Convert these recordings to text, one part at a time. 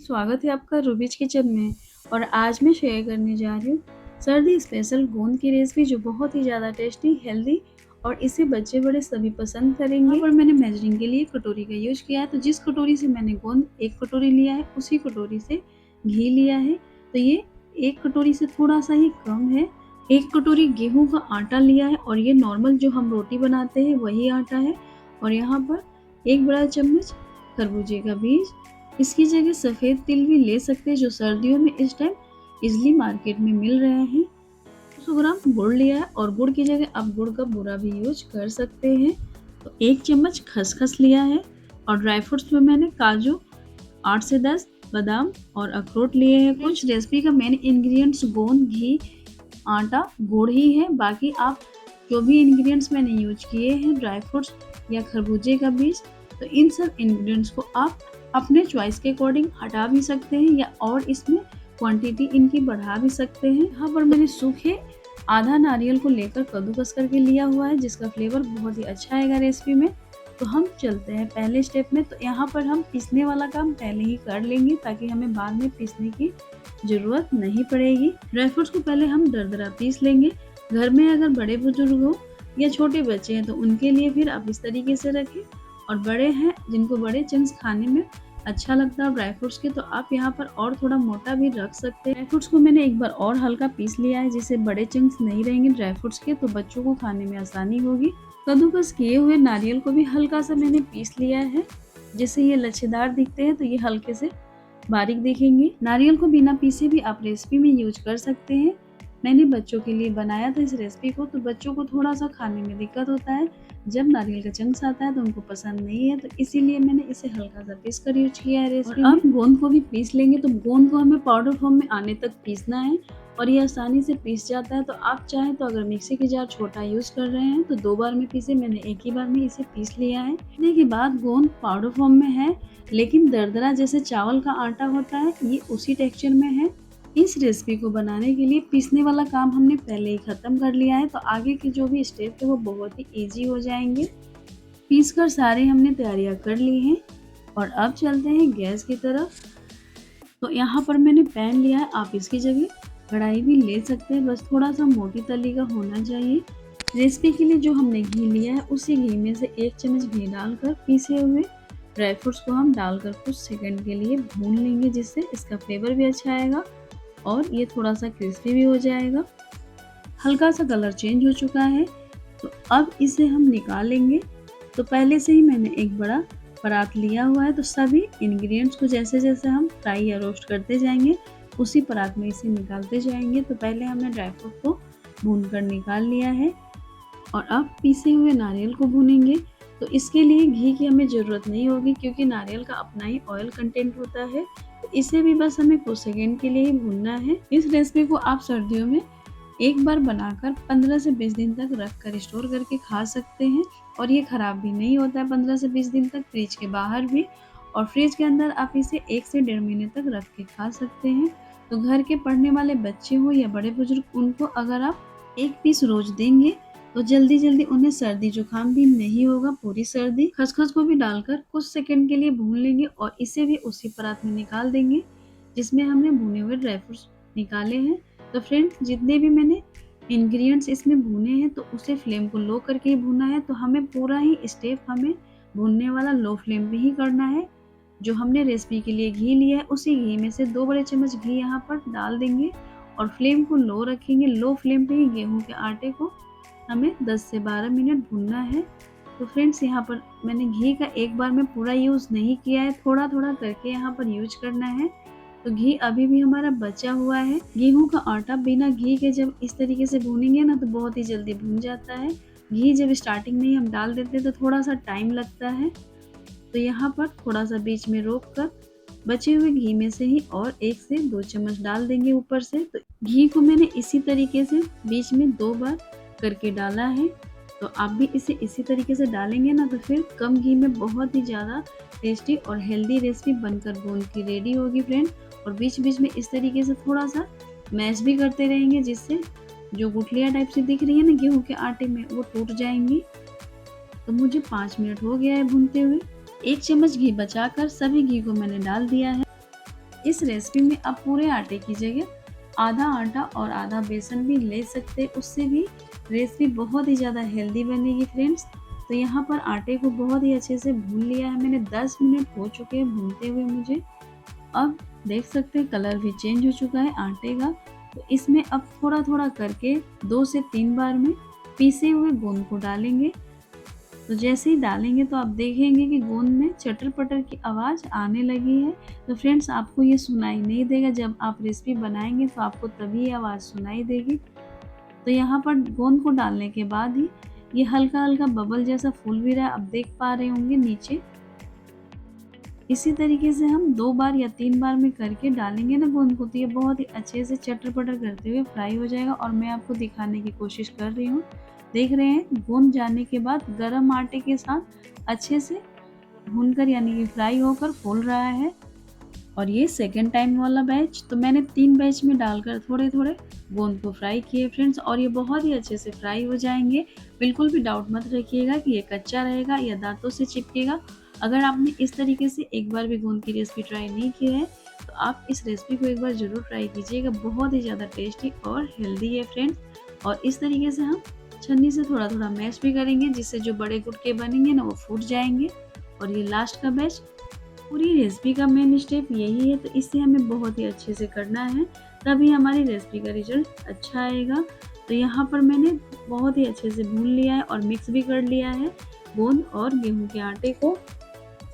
स्वागत है आपका रूबीज किचन में। और आज मैं शेयर करने जा रही हूँ सर्दी स्पेशल गोंद की रेसिपी, जो बहुत ही ज़्यादा टेस्टी, हेल्दी और इसे बच्चे बड़े सभी पसंद करेंगे। यहाँ पर मैंने मेजरिंग के लिए कटोरी का यूज किया है। तो जिस कटोरी से मैंने गोंद 1 कटोरी लिया है, उसी कटोरी से घी लिया है। तो ये 1 कटोरी से थोड़ा सा ही कम है। 1 कटोरी गेहूं का आटा लिया है, और ये नॉर्मल जो हम रोटी बनाते हैं वही आटा है। और यहाँ पर 1 बड़ा चम्मच खरबूजे का बीज। इसकी जगह सफ़ेद तिल भी ले सकते हैं, जो सर्दियों में इस टाइम इजली मार्केट में मिल रहे हैं। 200 ग्राम गुड़ लिया है, और गुड़ की जगह आप गुड़ का बूरा भी यूज कर सकते हैं। तो 1 चम्मच खसखस लिया है, और ड्राई फ्रूट्स में मैंने काजू 8 से 10 बादाम और अखरोट लिए हैं। कुछ रेसिपी का मेन इंग्रेडिएंट्स गोंद, घी, आटा, गुड़ ही है। बाकी आप जो भी इंग्रेडिएंट्स मैंने यूज किए हैं, ड्राई फ्रूट्स या खरबूजे का बीज, तो इन सब इंग्रेडिएंट्स को आप अपने चॉइस के अकॉर्डिंग हटा भी सकते हैं, या और इसमें क्वांटिटी इनकी बढ़ा भी सकते हैं। यहाँ पर मैंने सूखे आधा नारियल को लेकर कद्दूकस करके लिया हुआ है, जिसका फ्लेवर बहुत ही अच्छा आएगा रेसिपी में। तो हम चलते हैं पहले स्टेप में। तो यहाँ पर हम पीसने वाला काम पहले ही कर लेंगे, ताकि हमें बाद में पीसने की ज़रूरत नहीं पड़ेगी। ड्राई फ्रूट्स को पहले हम दरदरा पीस लेंगे। घर में अगर बड़े बुजुर्ग हो या छोटे बच्चे हैं, तो उनके लिए फिर आप इस तरीके से रखें। और बड़े हैं जिनको बड़े चंक्स खाने में अच्छा लगता है ड्राई फ्रूट्स के, तो आप यहाँ पर और थोड़ा मोटा भी रख सकते हैं। ड्राई फ्रूट्स को मैंने एक बार और हल्का पीस लिया है, जिससे बड़े चंक्स नहीं रहेंगे ड्राई फ्रूट्स के, तो बच्चों को खाने में आसानी होगी। कद्दूकस किए हुए नारियल को भी हल्का सा मैंने पीस लिया है, जिससे ये लच्छेदार दिखते हैं, तो ये हल्के से बारीक दिखेंगे। नारियल को बिना पीसे भी आप रेसिपी में यूज कर सकते हैं। मैंने बच्चों के लिए बनाया था इस रेसिपी को, तो बच्चों को थोड़ा सा खाने में दिक्कत होता है। जब नारियल का चंक्स आता है तो उनको पसंद नहीं है, तो इसीलिए मैंने इसे हल्का सा पीस कर यूज किया है रेसिपी में। अब गोंद को भी पीस लेंगे। तो गोंद को हमें पाउडर फॉर्म में आने तक पीसना है, और ये आसानी से पीस जाता है। तो आप चाहें तो अगर मिक्सी की जार छोटा यूज कर रहे हैं तो 2 बार में पीसे, मैंने एक ही बार में इसे पीस लिया है। पीसने के बाद गोंद पाउडर फॉर्म में है, लेकिन दरदरा जैसे चावल का आटा होता है, ये उसी टेक्सचर में है। इस रेसिपी को बनाने के लिए पीसने वाला काम हमने पहले ही खत्म कर लिया है, तो आगे के जो भी स्टेप है वो बहुत ही इजी हो जाएंगे। पीस कर सारे हमने तैयारियां कर ली हैं, और अब चलते हैं गैस की तरफ। तो यहाँ पर मैंने पैन लिया है, आप इसकी जगह कढ़ाई भी ले सकते हैं, बस थोड़ा सा मोटी तली का होना चाहिए। रेसिपी के लिए जो हमने घी लिया है, उसी घी में से 1 चम्मच घी डालकर पीसे हुए ड्राई फ्रूट्स को हम डालकर कुछ सेकंड के लिए भून लेंगे, जिससे इसका फ्लेवर भी अच्छा आएगा और ये थोड़ा सा क्रिस्पी भी हो जाएगा। हल्का सा कलर चेंज हो चुका है, तो अब इसे हम निकाल लेंगे। तो पहले से ही मैंने एक बड़ा परात लिया हुआ है, तो सभी इंग्रेडिएंट्स को जैसे जैसे हम फ्राई या रोस्ट करते जाएंगे, उसी परात में इसे निकालते जाएंगे। तो पहले हमने ड्राई फ्रूट को भून कर निकाल लिया है, और अब पीसे हुए नारियल को भूनेंगे। तो इसके लिए घी की हमें ज़रूरत नहीं होगी, क्योंकि नारियल का अपना ही ऑयल कंटेंट होता है। तो इसे भी बस हमें कुछ सेकेंड के लिए ही भूनना है। इस रेसिपी को आप सर्दियों में एक बार बनाकर 15 से 20 दिन तक रख कर स्टोर करके खा सकते हैं, और ये ख़राब भी नहीं होता है 15 से 20 दिन तक, फ्रिज के बाहर भी। और फ्रिज के अंदर आप इसे 1 से 1.5 महीने तक रख के खा सकते हैं। तो घर के पढ़ने वाले बच्चे हो या बड़े बुजुर्ग, उनको अगर आप 1 पीस रोज देंगे, तो जल्दी जल्दी उन्हें सर्दी जुकाम भी नहीं होगा पूरी सर्दी। खसखस को भी डालकर कुछ सेकंड के लिए भून लेंगे, और इसे भी उसी परात में निकाल देंगे जिसमें हमने भुने हुए ड्राई फ्रूट्स निकाले हैं। तो फ्रेंड्स, जितने भी मैंने इंग्रेडिएंट्स इसमें भुने हैं, तो उसे फ्लेम को लो करके ही भुना है। तो हमें पूरा ही स्टेप हमें भुनने वाला लो फ्लेम पे ही करना है। जो हमने रेसिपी के लिए घी लिया है, उसी घी में से 2 बड़े चम्मच घी यहाँ पर डाल देंगे, और फ्लेम को लो रखेंगे। लो फ्लेम पे ही गेहूं के आटे को हमें 10 से 12 मिनट भूनना है। तो फ्रेंड्स, यहाँ पर मैंने घी का एक बार में पूरा यूज़ नहीं किया है, थोड़ा थोड़ा करके यहाँ पर यूज करना है। तो घी अभी भी हमारा बचा हुआ है। गेहूं का आटा बिना घी के जब इस तरीके से भूनेंगे ना, तो बहुत ही जल्दी भून जाता है। घी जब स्टार्टिंग में ही हम डाल देते हैं, तो थोड़ा सा टाइम लगता है। तो यहाँ पर थोड़ा सा बीच में रोक कर बचे हुए घी में से ही और 1 से 2 चम्मच डाल देंगे ऊपर से। तो घी को मैंने इसी तरीके से बीच में 2 बार करके डाला है। तो आप भी इसे इसी तरीके से डालेंगे ना, तो फिर कम घी में बहुत ही ज़्यादा टेस्टी और हेल्दी रेसिपी बनकर गोंद की रेडी होगी फ्रेंड। और बीच बीच में इस तरीके से थोड़ा सा मैश भी करते रहेंगे, जिससे जो गुठलियाँ टाइप से दिख रही है ना गेहूं के आटे में, वो टूट जाएंगी। तो मुझे 5 मिनट हो गया है भूनते हुए। 1 चम्मच घी बचाकर सभी घी को मैंने डाल दिया है। इस रेसिपी में आप पूरे आटे की जगह आधा आटा और आधा बेसन भी ले सकते हैं, उससे भी रेसिपी बहुत ही ज़्यादा हेल्दी बनेगी फ्रेंड्स। तो यहाँ पर आटे को बहुत ही अच्छे से भून लिया है मैंने, 10 मिनट हो चुके हैं भूनते हुए मुझे। अब देख सकते हैं कलर भी चेंज हो चुका है आटे का। तो इसमें अब थोड़ा-थोड़ा करके 2 से 3 बार में पीसे हुए गोंद को डालेंगे। तो जैसे ही डालेंगे तो आप देखेंगे कि गोंद में चटर-पटर की आवाज़ आने लगी है। तो फ्रेंड्स आपको ये सुनाई नहीं देगा, जब आप रेसिपी बनाएँगे तो आपको तभी ये आवाज़ सुनाई देगी। तो यहाँ पर गोंद को डालने के बाद ही ये हल्का-हल्का बबल जैसा फूल भी रहा है, आप देख पा रहे होंगे नीचे। इसी तरीके से हम 2 बार या 3 बार में करके डालेंगे ना गोंद को, तो ये बहुत ही अच्छे से चटर-पटर करते हुए फ्राई हो जाएगा और मैं आपको दिखाने की कोशिश कर रही हूँ। देख रहे हैं गोंद जाने के बाद गरम आटे के साथ अच्छे से भूनकर यानी कि फ्राई होकर फूल रहा है। और ये सेकंड टाइम वाला बैच, तो मैंने 3 बैच में डालकर थोड़े-थोड़े गोंद को फ्राई किए फ्रेंड्स, और ये बहुत ही अच्छे से फ्राई हो जाएँगे। बिल्कुल भी डाउट मत रखिएगा कि ये कच्चा रहेगा या दाँतों से चिपकेगा। अगर आपने इस तरीके से एक बार भी गोंद की रेसिपी ट्राई नहीं की है, तो आप इस रेसिपी को एक बार ज़रूर ट्राई कीजिएगा। बहुत ही ज़्यादा टेस्टी और हेल्दी है फ्रेंड्स। और इस तरीके से हम छन्नी से थोड़ा-थोड़ा मैश भी करेंगे, जिससे जो बड़े गुटके बनेंगे ना वो फूट जाएँगे। और ये लास्ट का बैच, पूरी रेसिपी का मेन स्टेप यही है, तो इसे हमें बहुत ही अच्छे से करना है, तभी हमारी रेसिपी का रिजल्ट अच्छा आएगा। तो यहाँ पर मैंने बहुत ही अच्छे से भून लिया है और मिक्स भी कर लिया है गोंद और गेहूं के आटे को।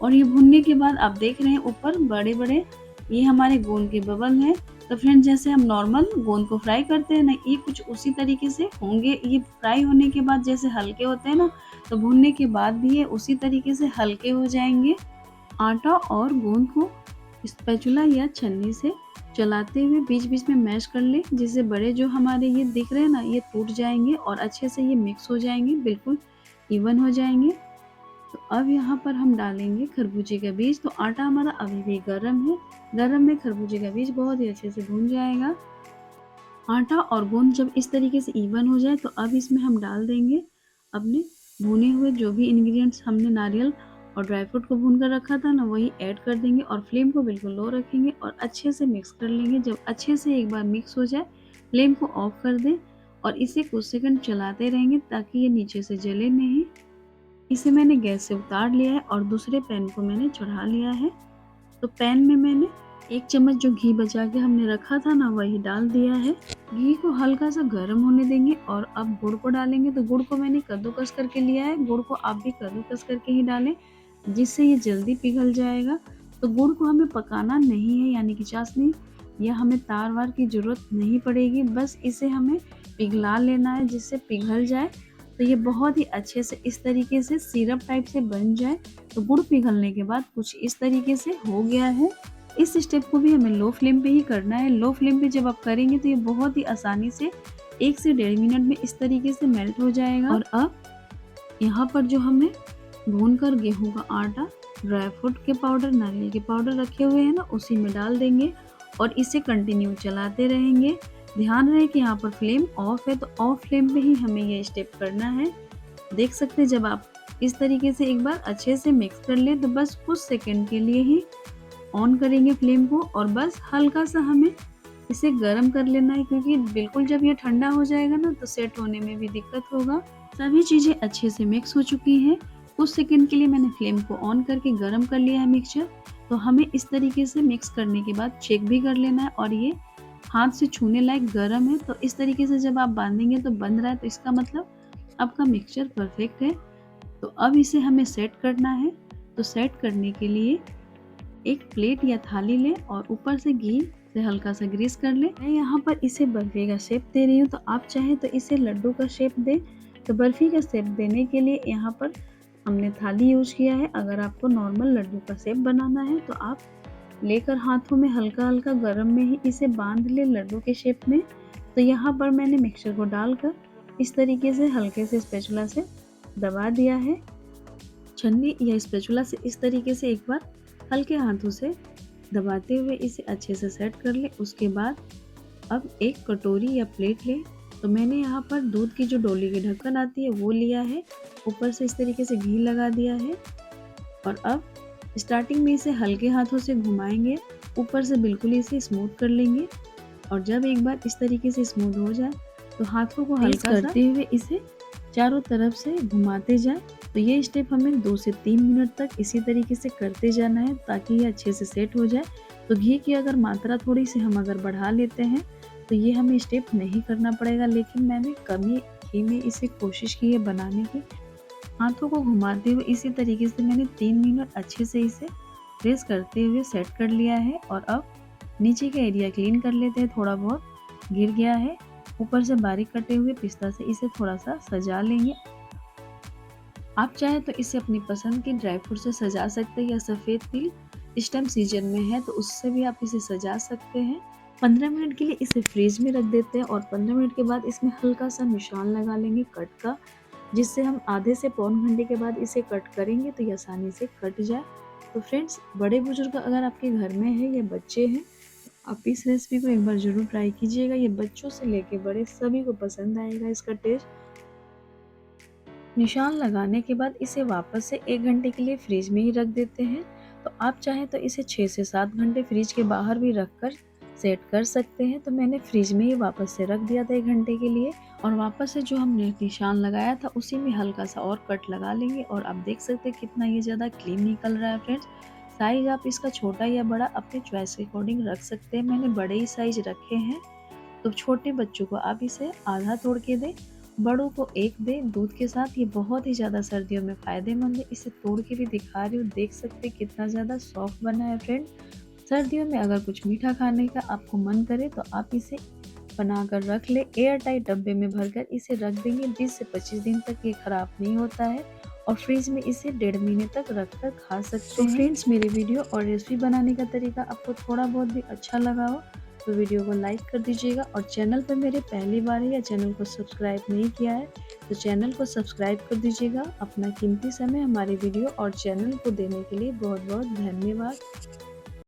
और ये भूनने के बाद आप देख रहे हैं ऊपर बड़े-बड़े ये हमारे गोंद के बबल हैं। तो फ्रेंड्स जैसे हम नॉर्मल गोंद को फ्राई करते हैं ना, ये कुछ उसी तरीके से होंगे। ये फ्राई होने के बाद जैसे हल्के होते हैं ना, तो भूनने के बाद भी ये उसी तरीके से हल्के हो जाएंगे। आटा और गोंद को स्पैचुला या छन्नी से चलाते हुए बीच-बीच में मैश कर लें, जिससे बड़े जो हमारे ये दिख रहे हैं ना, ये टूट जाएँगे और अच्छे से ये मिक्स हो जाएँगे, बिल्कुल इवन हो जाएँगे। तो अब यहाँ पर हम डालेंगे खरबूजे का बीज। तो आटा हमारा अभी भी गरम है, गरम में खरबूजे का बीज बहुत ही अच्छे से भून जाएगा। आटा और गोंद जब इस तरीके से इवन हो जाए, तो अब इसमें हम डाल देंगे अपने भुने हुए जो भी इंग्रेडिएंट्स हमने नारियल और ड्राई फ्रूट को भून कर रखा था ना, वही ऐड कर देंगे और फ्लेम को बिल्कुल लो रखेंगे और अच्छे से मिक्स कर लेंगे। जब अच्छे से एक बार मिक्स हो जाए, फ्लेम को ऑफ कर दें और इसे कुछ सेकंड चलाते रहेंगे ताकि ये नीचे से जले नहीं। इसे मैंने गैस से उतार लिया है और दूसरे पैन को मैंने चढ़ा लिया है। तो पैन में मैंने 1 चम्मच जो घी बचा के हमने रखा था ना, वही डाल दिया है। घी को हल्का सा गर्म होने देंगे और अब गुड़ को डालेंगे। तो गुड़ को मैंने कद्दूकस करके लिया है, गुड़ को आप भी कद्दूकस करके ही डालें, जिससे ये जल्दी पिघल जाएगा। तो गुड़ को हमें पकाना नहीं है, यानी कि चाशनी या हमें तार-वार की ज़रूरत नहीं पड़ेगी, बस इसे हमें पिघला लेना है जिससे पिघल जाए। तो ये बहुत ही अच्छे से इस तरीके से सिरप टाइप से बन जाए। तो गुड़ पिघलने के बाद कुछ इस तरीके से हो गया है। इस स्टेप को भी हमें लो फ्लेम पे ही करना है। लो फ्लेम पे जब आप करेंगे तो ये बहुत ही आसानी से 1 से 1.5 मिनट में इस तरीके से मेल्ट हो जाएगा। और अब यहाँ पर जो हमने भूनकर गेहूं का आटा, ड्राई फ्रूट के पाउडर, नारियल के पाउडर रखे हुए हैं ना, उसी में डाल देंगे और इसे कंटिन्यू चलाते रहेंगे। ध्यान रहे कि यहाँ पर फ्लेम ऑफ है, तो ऑफ फ्लेम पे ही हमें ये स्टेप करना है। देख सकते हैं जब आप इस तरीके से एक बार अच्छे से मिक्स कर ले, तो बस कुछ सेकंड के लिए ही ऑन करेंगे फ्लेम को और बस हल्का सा हमें इसे गर्म कर लेना है, क्योंकि बिल्कुल जब ये ठंडा हो जाएगा ना, तो सेट होने में भी दिक्कत होगा। सभी चीज़ें अच्छे से मिक्स हो चुकी हैं। कुछ सेकंड के लिए मैंने फ्लेम को ऑन करके गर्म कर लिया है मिक्सचर। तो हमें इस तरीके से मिक्स करने के बाद चेक भी कर लेना है और ये हाथ से छूने लायक गर्म है। तो इस तरीके से जब आप बांधेंगे तो बंध रहा है, तो इसका मतलब आपका मिक्सचर परफेक्ट है। तो अब इसे हमें सेट करना है। तो सेट करने के लिए एक प्लेट या थाली लें और ऊपर से घी से हल्का सा ग्रीस कर लें। मैं यहाँ पर इसे बर्फी का शेप दे रही हूँ, तो आप चाहें तो इसे लड्डू का शेप दें। तो बर्फी का शेप देने के लिए यहाँ पर हमने थाली यूज किया है। अगर आपको नॉर्मल लड्डू का शेप बनाना है तो आप लेकर हाथों में हल्का हल्का गर्म में ही इसे बांध ले लड्डू के शेप में। तो यहाँ पर मैंने मिक्सचर को डालकर इस तरीके से हल्के से स्पैचुला से दबा दिया है। छन्नी या स्पैचुला से इस तरीके से एक बार हल्के हाथों से दबाते हुए इसे अच्छे से सेट कर ले। उसके बाद अब एक कटोरी या प्लेट ले। तो मैंने यहाँ पर दूध की जो डोली की ढक्कन आती है वो लिया है, ऊपर से इस तरीके से घी लगा दिया है और अब स्टार्टिंग में इसे हल्के हाथों से घुमाएंगे ऊपर से बिल्कुल इसे स्मूथ कर लेंगे। और जब एक बार इस तरीके से स्मूथ हो जाए तो हाथों को हल्का करते हुए इसे चारों तरफ से घुमाते जाएं। तो ये स्टेप हमें 2 से 3 मिनट तक इसी तरीके से करते जाना है ताकि ये अच्छे से सेट हो जाए। तो घी की अगर मात्रा थोड़ी सी हम अगर बढ़ा लेते हैं तो ये हमें स्टेप नहीं करना पड़ेगा, लेकिन मैंने कम ही घी में इसे कोशिश की है बनाने की। हाथों को घुमाते हुए इसी तरीके से मैंने 3 मिनट अच्छे से इसे प्रेस करते हुए सेट कर लिया है। और अब नीचे का एरिया क्लीन कर लेते हैं, थोड़ा बहुत गिर गया है। ऊपर से बारीक कटे हुए पिस्ता से इसे थोड़ा सा सजा लेंगे। आप चाहे तो इसे अपनी पसंद के ड्राई फ्रूट से सजा सकते हैं, या सफ़ेद तिल इस टाइम सीजन में है तो उससे भी आप इसे सजा सकते हैं। 15 मिनट के लिए इसे फ्रीज में रख देते हैं और 15 मिनट के बाद इसमें हल्का सा निशान लगा लेंगे कट का, जिससे हम आधे से पौन घंटे के बाद इसे कट करेंगे तो ये आसानी से कट जाए। तो फ्रेंड्स, बड़े बुजुर्ग अगर आपके घर में है या बच्चे हैं, आप इस रेसिपी को एक बार ज़रूर ट्राई कीजिएगा। ये बच्चों से लेके बड़े सभी को पसंद आएगा इसका टेस्ट। निशान लगाने के बाद इसे वापस से 1 घंटे के लिए फ्रिज में ही रख देते हैं। तो आप चाहें तो इसे 6 से 7 घंटे फ्रिज के बाहर भी रखकर सेट कर सकते हैं। तो मैंने फ्रिज में ही वापस से रख दिया था 1 घंटे के लिए, और वापस से जो हमने निशान लगाया था उसी में हल्का सा और कट लगा लेंगे। और आप देख सकते हैं कितना ये ज़्यादा क्लीन निकल रहा है फ्रेंड्स। साइज़ आप इसका छोटा या बड़ा अपने चॉइस के अकॉर्डिंग रख सकते हैं। मैंने बड़े ही साइज रखे हैं। तो छोटे बच्चों को आप इसे आधा तोड़ के दें, बड़ों को एक दें दूध के साथ। ये बहुत ही ज़्यादा सर्दियों में फ़ायदेमंद है। इसे तोड़ के भी दिखा रही हूँ, देख सकते हैं कितना ज़्यादा सॉफ्ट बना है फ्रेंड। सर्दियों में अगर कुछ मीठा खाने का आपको मन करे तो आप इसे बनाकर रख ले। एयर टाइट डब्बे में भरकर इसे रख देंगे। 20 से 25 दिन तक ये ख़राब नहीं होता है, और फ्रिज में इसे 1.5 महीने तक रख कर खा सकते हैं। फ्रेंड्स, मेरी वीडियो और रेसिपी बनाने का तरीका आपको थोड़ा बहुत भी अच्छा लगा हो तो वीडियो को लाइक कर दीजिएगा। और चैनल पर मेरे पहली बार है या चैनल को सब्सक्राइब नहीं किया है तो चैनल को सब्सक्राइब कर दीजिएगा। अपना कीमती समय हमारे वीडियो और चैनल को देने के लिए बहुत बहुत धन्यवाद।